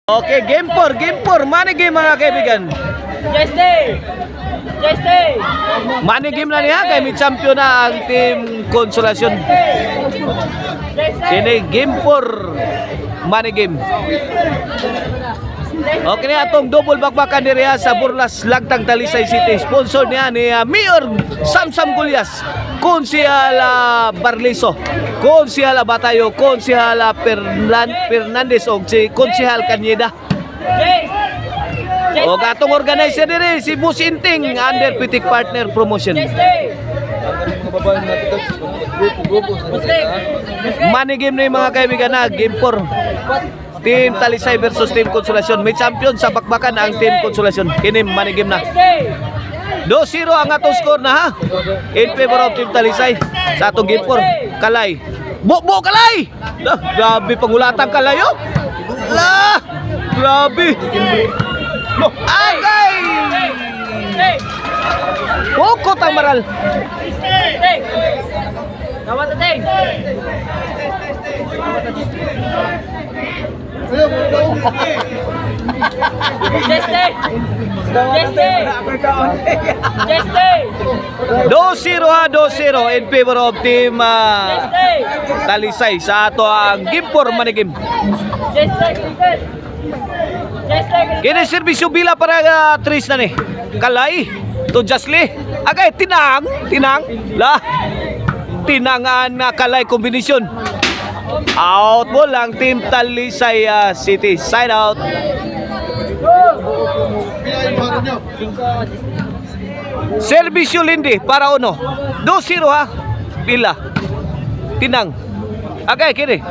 Okay, game 4, money game mga kaibigan. Money game na niya, kay may champion na ang team Konsolasyon. Kini game 4, money game. Okay na atong double bakbakan diriha sa Burlas, Lagtang, Talisay City. Sponsor niya ni Mayor Samsam Gulyas, Konsehal Barliso, Konsehal Batayo, Konsehal Fernandez o si Konsehal Kanyeda. O atong organizer diri si Boss Inting under Pitik Partner Promotion. Money game na yung mga kaibigan na game 4. Team Talisay versus Team Konsolasyon. May champion sa bakbakan ang Team Konsolasyon. Kini money game na. 2-0 ang atong score na ha. In favor of Team Talisay sa atong game 4. Kalay. Bo Kalay. Grabe pangulatan Kalay oh. La! Grabe. Agay! Bukot ang maral. Nawat natin. Jeste! 2-0 ha, 2-0 in favor of Team Talisay sa ato ang game 4 money game. Kini serbisyo bila para Tris na ni. Kalay to Jasly. Agay tinang la. Tinangan na Kalay kombinasyon. Out ball ang Team Talisay City. Side out. Servisyo Lindy para uno. 2-0 ha. Bila. Tinang. Okay, kini.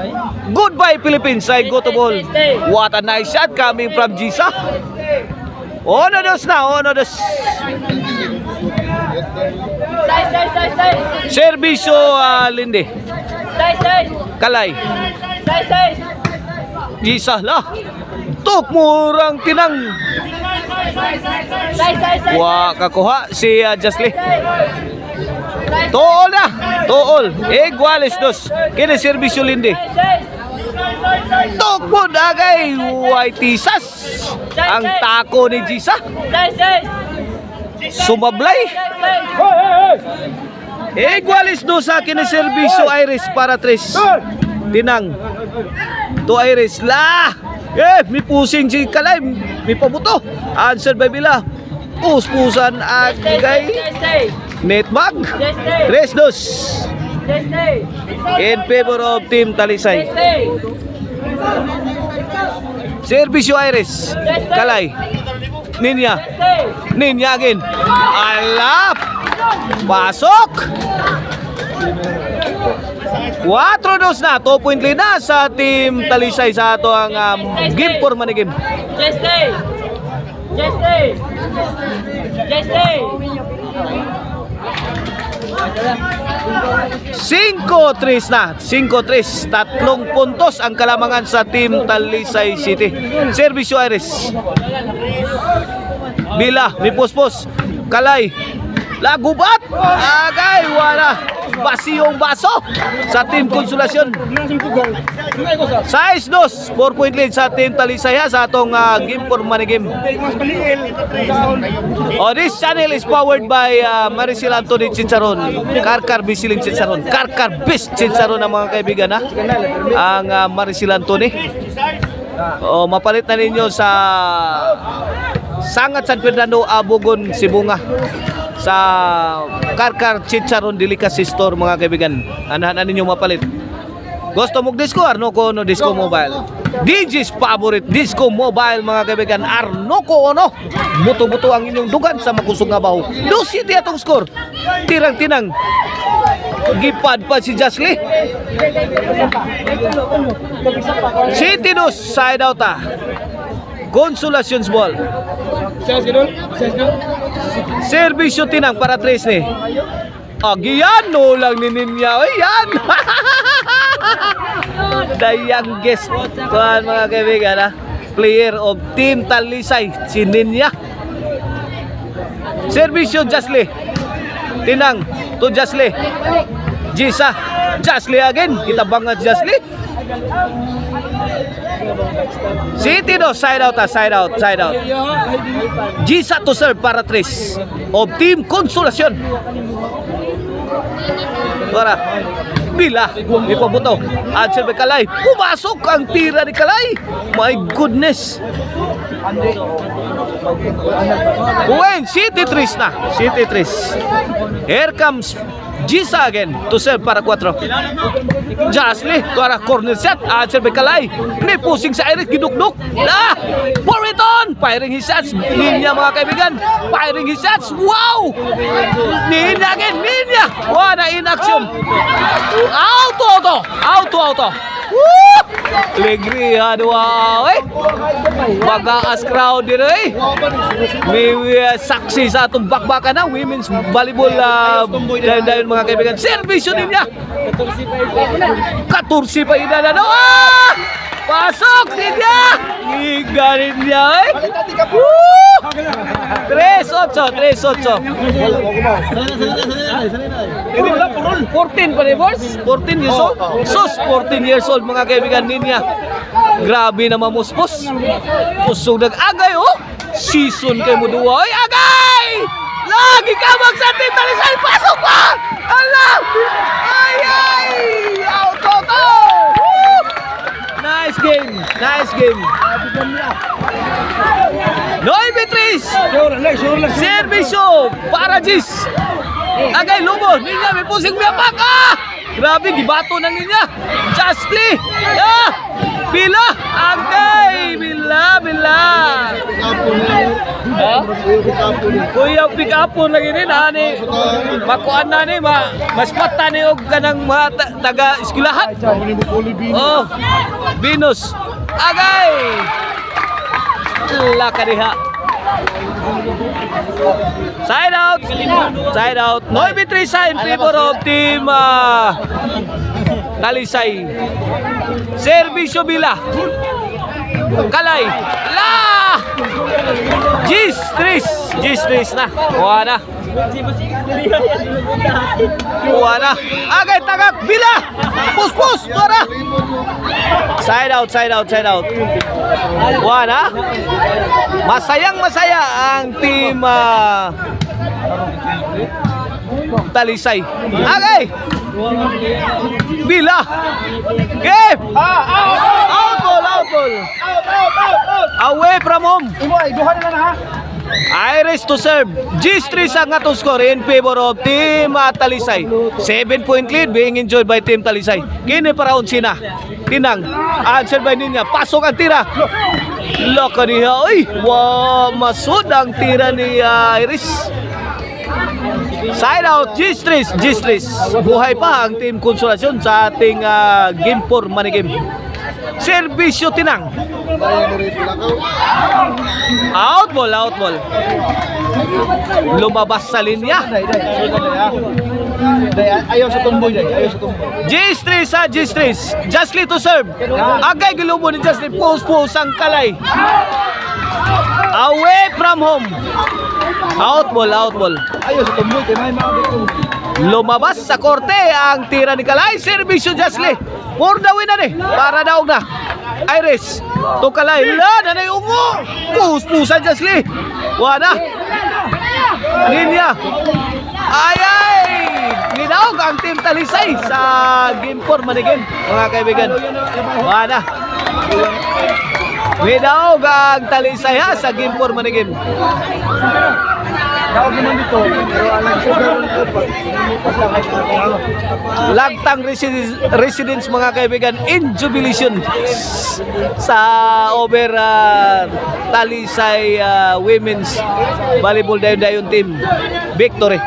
Goodbye Philippines. I go to ball. What a nice shot coming from Jisa. Ono dos na. Servisyo Lindy. Kalay. Jisa lah. Tuk murang tinang. Wa kakuha si Jasly. Tool na. Tool. Iguales dos. Kini serbisyo Lindy. Tuk mo dagay. White tisas. Ang tako ni Jisa. Sumablay. Iguales dos sa kini serbisyo Iris para Tris. Tinang. To Iris la. May pusing si Kalay. May pabuto. Answer by Bila. Puspusan agay. Netbag. 3-2. In favor of Team Talisay. Servisyo Iris. Kalay. Ninya again. Alap. Pasok. 4-2 na. 2 point lead na sa Team Talisay sa ato ang game 4 money game. 5-3 na. 5-3. 3 puntos ang kalamangan sa Team Talisay City. Servisyo Iris. Bila, may puspos. Kalay. Lagubat. Agay, wala. Basiyong baso sa Team Konsolasyon. 6-2. 4 point lead sa Team Talisay sa atong game 4 money game. This channel is powered by Maricel Anthony Chicharon, Karkar Bisiling Chicharon, Karkar Bis Chicharon ang mga kaibigan ha. Ang Maricel Anthony. Mapalit na ninyo sa Sangat San Fernando, Abogon, Sibunga sa Karkar Chicharon Delicacy Store mga kaibigan. Anahan ninyo mapalit. Gusto mong disco? Arnoco no Disco Mobile. DJ's favorite Disco Mobile mga kaibigan. Arnoco no. Buto-buto ang inyong dugan sa makusog nga baho. 2-7 atong score. Tirang-tinang. Gipad pa si Jasly. City 2 side out Konsolasyon's ball. Servisyo tinang para Tres ni. Agiano lang ni Ninya. Ayan. The youngest mga kaibigan player of Team Talisay, si Ninya. Servisyo Jasly. Tinang to Jasly. Jisa. Jasly again. Kita banget Jasly. City do, side out. Gisa to serve para 3 of Team Consolacion. Para Bila, may pabuto. Answer by Kalay. Pumasok ang tira ni Kalay. My goodness. When City 3 na. City 3. Here comes Gisa again to serve para 4. Jasly, para corner set. Answer by Kalay. May pusing sa Eric, gidukduk. Pour it on. Firing his shots. Ninya mga kaibigan. Firing his shots. Wow! Ninya again. Ninya. Wala in action. Auto. Woo! Alegria dua. Magaas crowd din eh. May saksi sa atong bakbakan na women's volleyball dayon mga kaibigan. Servisyo niya. 14 pa ina na. Pasok niya. Higa niya eh. Woo! 3-8. 14 pa rin boss. 14 years old. Sus, 14 years old mga kaibigan niya. Grabe na mamuspos. Pusog nag-agay oh. Season kay mo duwa. Oy, agay! Lagi ka magsatin talisay. Pasok pa! Allah! Ay! Out! Woo! Nice game. Noy Beatriz! Servisyo para Gis. Agay lubo, ninya may pusing miyapak. Grabe, gibato ng ninya. Justly. Bila. Agay. Bila. Kuya pick up po lagi rin. Makuan na ni. Mas mata ni og kanang mga taga-eskwelahan. Oh. Venus. Agay. Lakariha. Side out. Noy Beatriz in favor of Team Talisay. Servisyo Bila. Kalay. Gis 3 na. Wala. Agay tagak Bila. Pus. Tora. Side out. Wala. Masaya ang team Talisay. Agay. Bila. Game. Out ball. Away from home. Iris to serve. G3 ang atong score in favor of Team Talisay. 7-point lead being enjoyed by Team Talisay. Kini para unsina. Tinang. Answer by Ninya. Pasok ang tira. Loko niya. Uy! Wow! Masud ang tira ni Iris. Side out. G3. Buhay pa ang Team Consolacion sa ating game 4 money game. Servisyo Tinang. Out ball. Lumabas sa linya. Ayaw sa tumboy. G3 Justly to serve. Agay gilubo ni Justly. Post ang Kalay. Away from home. Out ball. Ayaw sa tumboy. Lumabas sa korte ang tira ni Kalay. Servisyo Justly. For the win na ni. Para daog na. Iris. To Kalay. Nanay ungo. Pusan Justly. Wala. Ninya. Ginaog ang Team Talisay sa game 4 manigin. Mga kaibigan. Wala. Ginaog ang Talisay sa game 4 manigin. Lagtang residents mga kaibigan in jubilation sa over Talisay women's volleyball dayon team victory.